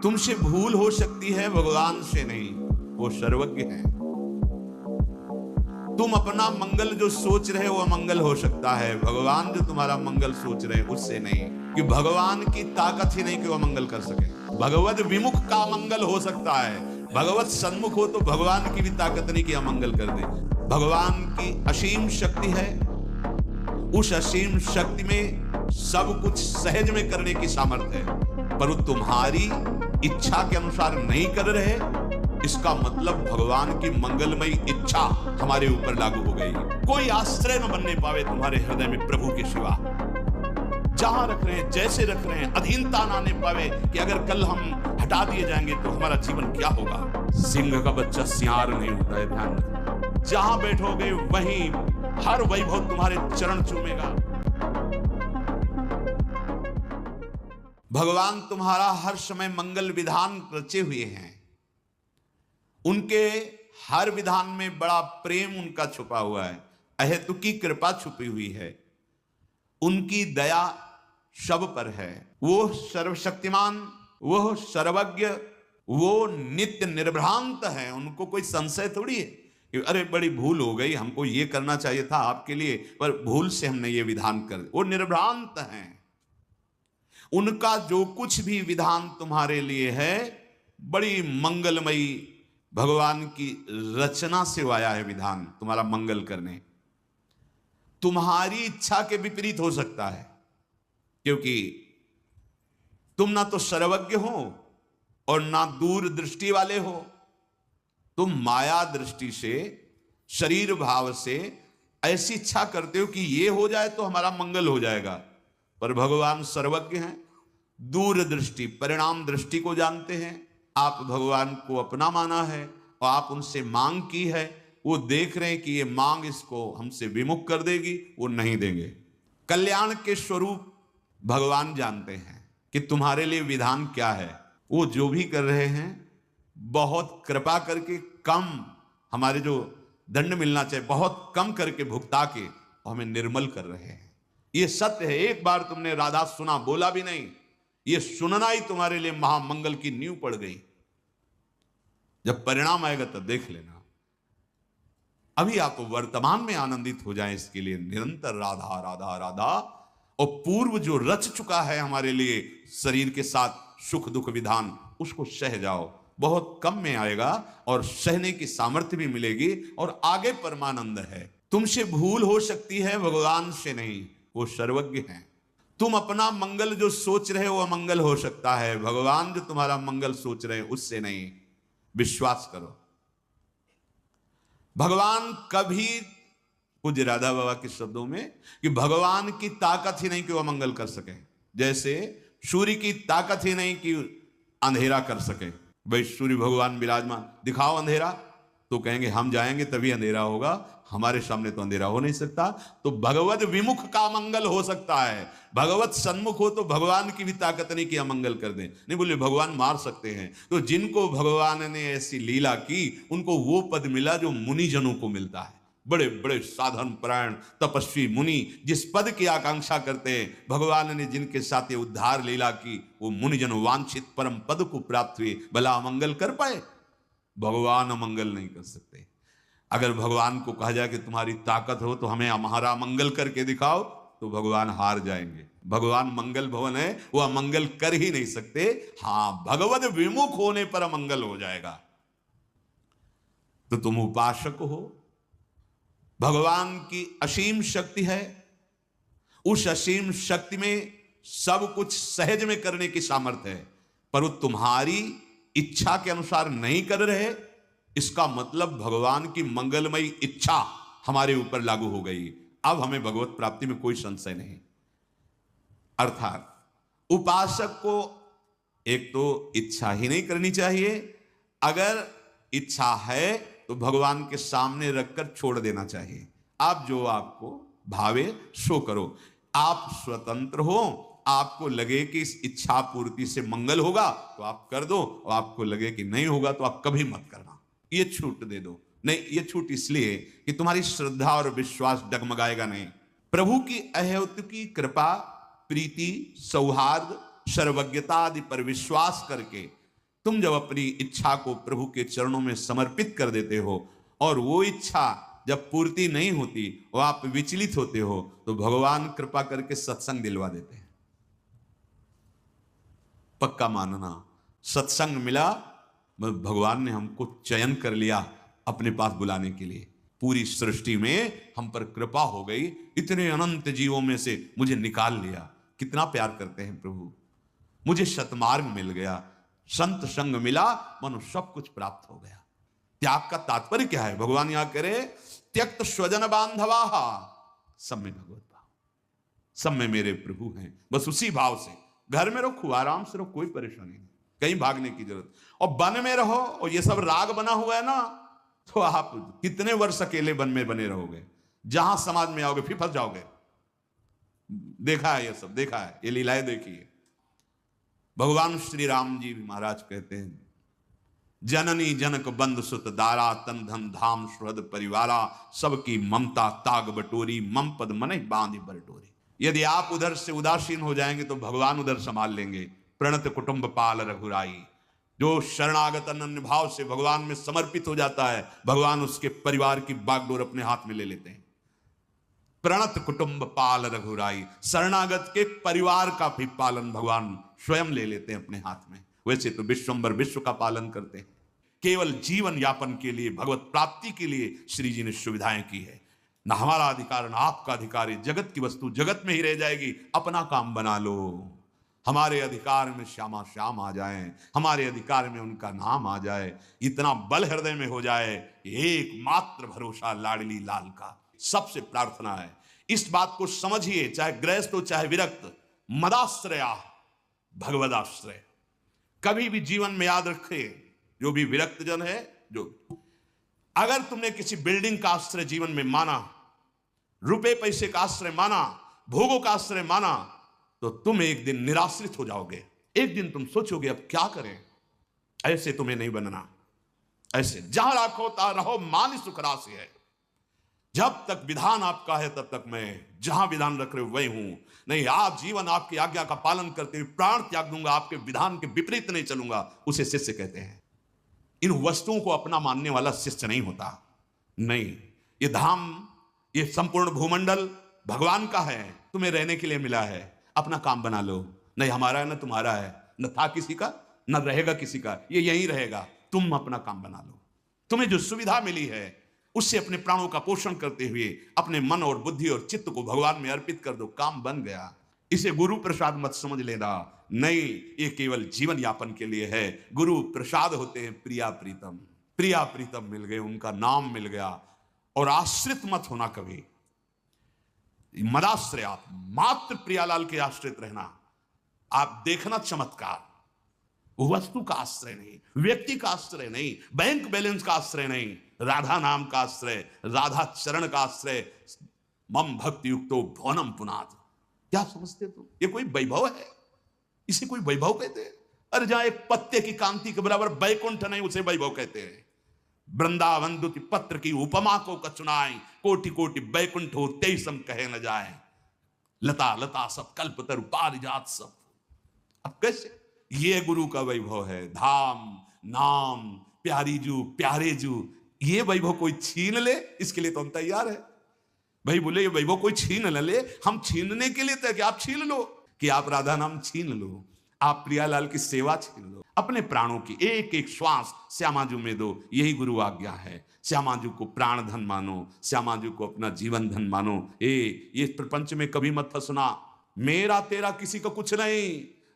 तुमसे भूल हो सकती है, भगवान से नहीं, वो सर्वज्ञ है। तुम अपना मंगल जो सोच रहे हो अमंगल हो सकता है, भगवान जो तुम्हारा मंगल सोच रहे हैं उससे नहीं, कि भगवान की ताकत ही नहीं कि वो मंगल कर सके। भगवत विमुख का मंगल हो सकता है, भगवत सन्मुख हो तो भगवान की भी ताकत नहीं कि अमंगल कर दे। भगवान की असीम शक्ति है, उस असीम शक्ति में सब कुछ सहज में करने की सामर्थ्य है, पर तुम्हारी इच्छा के अनुसार नहीं कर रहे, इसका मतलब भगवान की मंगलमयी इच्छा हमारे ऊपर लागू हो गई। कोई आश्रय न बनने पावे तुम्हारे हृदय में प्रभु के सिवा। जहां रख रहे हैं, जैसे रख रहे हैं, अधीनता ना आने पावे कि अगर कल हम हटा दिए जाएंगे तो हमारा जीवन क्या होगा। सिंह का बच्चा सियार नहीं होता है, ध्यान रखना। जहां बैठोगे वहीं हर वैभव तुम्हारे चरण चूमेगा। भगवान तुम्हारा हर समय मंगल विधान रचे हुए हैं, उनके हर विधान में बड़ा प्रेम उनका छुपा हुआ है, अहेतुकी कृपा छुपी हुई है, उनकी दया सब पर है। वो सर्वशक्तिमान, वो सर्वज्ञ, वो नित्य निर्भ्रांत है। उनको कोई संशय थोड़ी है कि अरे बड़ी भूल हो गई, हमको ये करना चाहिए था आपके लिए, पर भूल से हमने ये विधान कर दिया। वो निर्भ्रांत हैं। उनका जो कुछ भी विधान तुम्हारे लिए है बड़ी मंगलमयी भगवान की रचना से आया है विधान तुम्हारा मंगल करने। तुम्हारी इच्छा के विपरीत हो सकता है, क्योंकि तुम ना तो सर्वज्ञ हो और ना दूर दृष्टि वाले हो। तुम माया दृष्टि से, शरीर भाव से ऐसी इच्छा करते हो कि ये हो जाए तो हमारा मंगल हो जाएगा, पर भगवान सर्वज्ञ हैं, दूर दृष्टि परिणाम दृष्टि को जानते हैं। आप भगवान को अपना माना है और आप उनसे मांग की है, वो देख रहे हैं कि ये मांग इसको हमसे विमुख कर देगी, वो नहीं देंगे। कल्याण के स्वरूप भगवान जानते हैं कि तुम्हारे लिए विधान क्या है। वो जो भी कर रहे हैं बहुत कृपा करके कम, हमारे जो दंड मिलना चाहिए बहुत कम करके भुगता के हमें निर्मल कर रहे हैं। ये सत्य है। एक बार तुमने राधा सुना, बोला भी नहीं, ये सुनना ही तुम्हारे लिए महामंगल की नींव पड़ गई। जब परिणाम आएगा तब देख लेना। अभी आप वर्तमान में आनंदित हो जाएं, इसके लिए निरंतर राधा राधा राधा, और पूर्व जो रच चुका है हमारे लिए शरीर के साथ सुख दुख विधान, उसको सह जाओ। बहुत कम में आएगा और सहने की सामर्थ्य भी मिलेगी, और आगे परमानंद है। तुमसे भूल हो सकती है, भगवान से नहीं, वो सर्वज्ञ हैं। तुम अपना मंगल जो सोच रहे हो अमंगल हो सकता है, भगवान जो तुम्हारा मंगल सोच रहे हैं उससे नहीं। विश्वास करो, भगवान कभी, पूज्य राधा बाबा के शब्दों में, कि भगवान की ताकत ही नहीं कि वह मंगल कर सके। जैसे सूर्य की ताकत ही नहीं कि अंधेरा कर सके। भाई सूर्य भगवान विराजमान, दिखाओ अंधेरा, तो कहेंगे हम जाएंगे तभी अंधेरा होगा, हमारे सामने तो अंधेरा हो नहीं सकता। तो भगवत विमुख का मंगल हो सकता है, भगवत सन्मुख हो तो भगवान की भी ताकत नहीं कि अमंगल कर दें। नहीं बोले भगवान मार सकते हैं, तो जिनको भगवान ने ऐसी लीला की उनको वो पद मिला जो मुनिजनों को मिलता है। बड़े बड़े साधन परायण तपस्वी मुनि जिस पद की आकांक्षा करते हैं, भगवान ने जिनके साथ ये उद्धार लीला की, वो मुनिजन वांछित परम पद को प्राप्त हुए। भला अमंगल कर पाए? भगवान अमंगल नहीं कर सकते। अगर भगवान को कहा जाए कि तुम्हारी ताकत हो तो हमें हमारा मंगल करके दिखाओ, तो भगवान हार जाएंगे। भगवान मंगल भवन है, वो अमंगल कर ही नहीं सकते। हां, भगवत विमुख होने पर अमंगल हो जाएगा। तो तुम उपासक हो, भगवान की असीम शक्ति है, उस असीम शक्ति में सब कुछ सहज में करने की सामर्थ्य है, पर वो तुम्हारी इच्छा के अनुसार नहीं कर रहे, इसका मतलब भगवान की मंगलमयी इच्छा हमारे ऊपर लागू हो गई। अब हमें भगवत प्राप्ति में कोई संशय नहीं। अर्थात उपासक को एक तो इच्छा ही नहीं करनी चाहिए, अगर इच्छा है तो भगवान के सामने रखकर छोड़ देना चाहिए। आप जो आपको भावे सो करो। आप स्वतंत्र हो, आपको लगे कि इस इच्छा पूर्ति से मंगल होगा तो आप कर दो, और आपको लगे कि नहीं होगा तो आप कभी मत करना, ये छूट दे दो। नहीं, ये छूट इसलिए कि तुम्हारी श्रद्धा और विश्वास डगमगाएगा नहीं। प्रभु की अहेतुकी कृपा, प्रीति, सौहार्द, सर्वज्ञता आदि पर विश्वास करके तुम जब अपनी इच्छा को प्रभु के चरणों में समर्पित कर देते हो और वो इच्छा जब पूर्ति नहीं होती और आप विचलित होते हो, तो भगवान कृपा करके सत्संग दिलवा देते हैं। पक्का मानना, सत्संग मिला, भगवान ने हमको चयन कर लिया अपने पास बुलाने के लिए। पूरी सृष्टि में हम पर कृपा हो गई, इतने अनंत जीवों में से मुझे निकाल लिया। कितना प्यार करते हैं प्रभु। मुझे सतमार्ग मिल गया, संत संग मिला, मनो सब कुछ प्राप्त हो गया। त्याग का तात्पर्य क्या है? भगवान यहां करे त्यक्त स्वजन बांधवा, सब में भगवत भाव, सब में मेरे प्रभु हैं। बस उसी भाव से घर में रहो, आराम से रहो, कोई परेशानी नहीं, कहीं भागने की जरूरत। और वन में रहो और ये सब राग बना हुआ है ना, तो आप कितने वर्ष अकेले वन में बने रहोगे? जहां समाज में आओगे फिर फंस जाओगे। देखा है ये सब, देखा है, ये लीलाएं देखिए। भगवान श्री राम जी महाराज कहते हैं, जननी जनक बंद सुत दारा, तन धन धाम सुहृद परिवारा, सबकी ममता ताग बटोरी, मम पद मन बांध बरटोरी। यदि आप उधर से उदासीन हो जाएंगे तो भगवान उधर संभाल लेंगे। प्रणत कुटुंब पाल रघुराई, जो शरणागत अनन्य भाव से भगवान में समर्पित हो जाता है, भगवान उसके परिवार की बागडोर अपने हाथ में ले लेते हैं। प्रणत कुटुंब पाल रघुराई, शरणागत के परिवार का भी पालन भगवान स्वयं ले लेते हैं अपने हाथ में। वैसे तो विश्वंभर विश्व का पालन करते हैं। केवल जीवन यापन के लिए, भगवत प्राप्ति के लिए श्री जी ने सुविधाएं की है। ना हमारा अधिकार ना आपका अधिकार है, जगत की वस्तु जगत में ही रह जाएगी, अपना काम बना लो। हमारे अधिकार में श्यामा श्याम आ जाए, हमारे अधिकार में उनका नाम आ जाए, इतना बल हृदय में हो जाए, एकमात्र भरोसा लाडली लाल का। सबसे प्रार्थना है इस बात को समझिए, चाहे गृहस्थ हो चाहे विरक्त, मदाश्रया भगवदाश्रय। कभी भी जीवन में याद रखे, जो भी विरक्त जन है, जो अगर तुमने किसी बिल्डिंग का आश्रय जीवन में माना, रुपए पैसे का आश्रय माना, भोगों का आश्रय माना, तो तुम एक दिन निराश्रित हो जाओगे। एक दिन तुम सोचोगे अब क्या करें। ऐसे तुम्हें नहीं बनना। ऐसे जहां रखो तहां रहो, मान सुख राशि है। जब तक विधान आपका है तब तक मैं जहां विधान रख रहे हो वही हूं। नहीं, आप जीवन आपकी आज्ञा का पालन करते हुए प्राण त्याग दूंगा, आपके विधान के विपरीत नहीं चलूंगा, उसे शिष्य कहते हैं। इन वस्तुओं को अपना मानने वाला शिष्य नहीं होता। नहीं, ये धाम, ये संपूर्ण भूमंडल भगवान का है, तुम्हें रहने के लिए मिला है, अपना काम बना लो। नहीं हमारा है न तुम्हारा है, न था किसी का न रहेगा किसी का, ये यहीं रहेगा। तुम अपना काम बना लो। तुम्हें जो सुविधा मिली है उससे अपने प्राणों का पोषण करते हुए अपने मन और बुद्धि और चित्त को भगवान में अर्पित कर दो, काम बन गया। इसे गुरु प्रसाद मत समझ लेना। नहीं, ये केवल जीवन यापन के लिए है। गुरु प्रसाद होते हैं प्रिया प्रीतम। प्रिया प्रीतम मिल गए, उनका नाम मिल गया। और आश्रित मत होना कभी। मदाश्रय, आप मात्र प्रियालाल के आश्रित रहना। आप देखना चमत्कार, वस्तु का आश्रय नहीं, व्यक्ति का आश्रय नहीं, बैंक बैलेंस का आश्रय नहीं, राधा नाम का आश्रय, राधा चरण का आश्रय। मम भक्ति युक्तो भवनम पुनाद। क्या समझते तुम? ये कोई वैभव है? इसे कोई वैभव कहते हैं? अरे जहां एक पत्ते की कांति के बराबर बैकुंठ नहीं, उसे वैभव कहते हैं। वृंदावन दुति पत्र की उपमा को कचुनाई, कोटि कोटि बैकुंठ हो तेईसम कहे न जाए। लता लता सब कल्प तरु पारिजात सब। अब कैसे? ये गुरु का वैभव है। धाम नाम प्यारी जू प्यारे जू, ये वैभव कोई छीन ले, इसके लिए तो हम तैयार है। भाई बोले ये वैभव कोई छीन न ले, हम छीनने के लिए तय कि आप छीन लो, कि आप राधा नाम छीन लो, आप प्रियालाल की सेवा छीन लो। अपने प्राणों की एक एक श्वास श्यामाजू में दो, यही गुरु आज्ञा है। श्यामाजू को प्राण धन मानो, श्यामाजू को अपना जीवन धन मानो। ये प्रपंच में कभी मत फंसना। मेरा तेरा किसी का कुछ नहीं,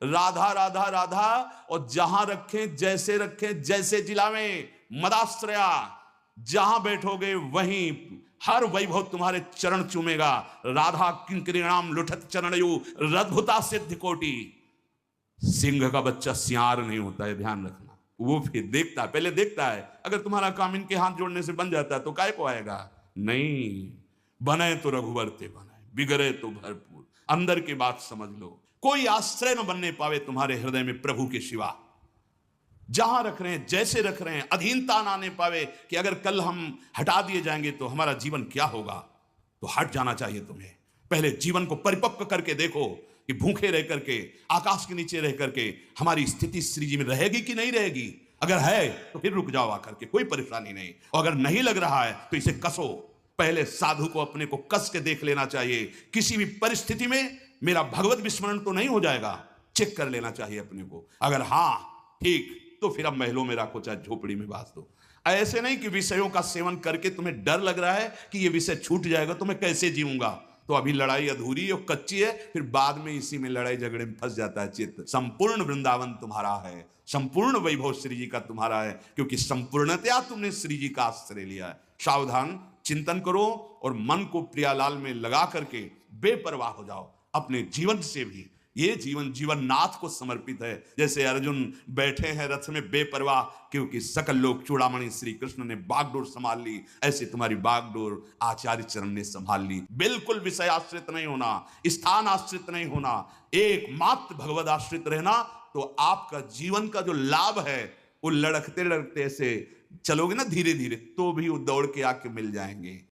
राधा राधा राधा। और जहां रखें जैसे रखें, जैसे जिलावें, मदाश्रया। जहां बैठोगे वहीं हर वैभव तुम्हारे चरण चूमेगा। राधा किंकरीणाम लुठत चरणयु रद्भुता सिद्ध कोटि। सिंह का बच्चा सियार नहीं होता है, ध्यान रखना। वो फिर देखता है, पहले देखता है। अगर तुम्हारा काम इनके हाथ जोड़ने से बन जाता है तो काय को आएगा? नहीं, बने तो रघुवर ते बने, बिगड़े तो भरपूर। अंदर की बात समझ लो। कोई आश्रय न बनने पावे तुम्हारे हृदय में प्रभु के सिवा। जहां रख रहे हैं, जैसे रख रहे हैं, अधीनता ना आने पावे कि अगर कल हम हटा दिए जाएंगे तो हमारा जीवन क्या होगा। तो हट जाना चाहिए तुम्हें। पहले जीवन को परिपक्व करके देखो। कि भूखे रह करके, आकाश के नीचे रह करके हमारी स्थिति श्री जी में रहेगी कि नहीं रहेगी। अगर है तो फिर रुक जाओ आकर के, कोई परेशानी नहीं। और अगर नहीं लग रहा है तो इसे कसो। पहले साधु को अपने को कस के देख लेना चाहिए, किसी भी परिस्थिति में मेरा भगवत विस्मरण तो नहीं हो जाएगा, चेक कर लेना चाहिए अपने को। अगर हाँ ठीक, तो फिर अब महलों में रखो, चाहे झोपड़ी में बांध दो। ऐसे नहीं कि विषयों का सेवन करके तुम्हें डर लग रहा है कि ये विषय छूट जाएगा तो मैं कैसे जीऊंगा, तो अभी लड़ाई अधूरी और कच्ची है, फिर बाद में इसी में लड़ाई झगड़े में फंस जाता है चित्त। संपूर्ण वृंदावन तुम्हारा है, संपूर्ण वैभव श्री जी का तुम्हारा है, क्योंकि संपूर्णतया तुमने श्री जी का आश्रय लिया है। सावधान, चिंतन करो और मन को प्रियालाल में लगा करके बेपरवाह हो जाओ अपने जीवन से भी। ये जीवन जीवन नाथ को समर्पित है। जैसे अर्जुन बैठे हैं रथ में बेपरवाह, क्योंकि सकल लोग चूड़ामणि श्री कृष्ण ने बागडोर संभाल ली, ऐसे तुम्हारी बागडोर आचार्य चरण ने संभाल ली। बिल्कुल विषय आश्रित नहीं होना, स्थान आश्रित नहीं होना, एकमात्र भगवद आश्रित रहना, तो आपका जीवन का जो लाभ है वो लड़कते लड़कते ऐसे चलोगे ना धीरे धीरे, तो भी वो दौड़ के आके मिल जाएंगे।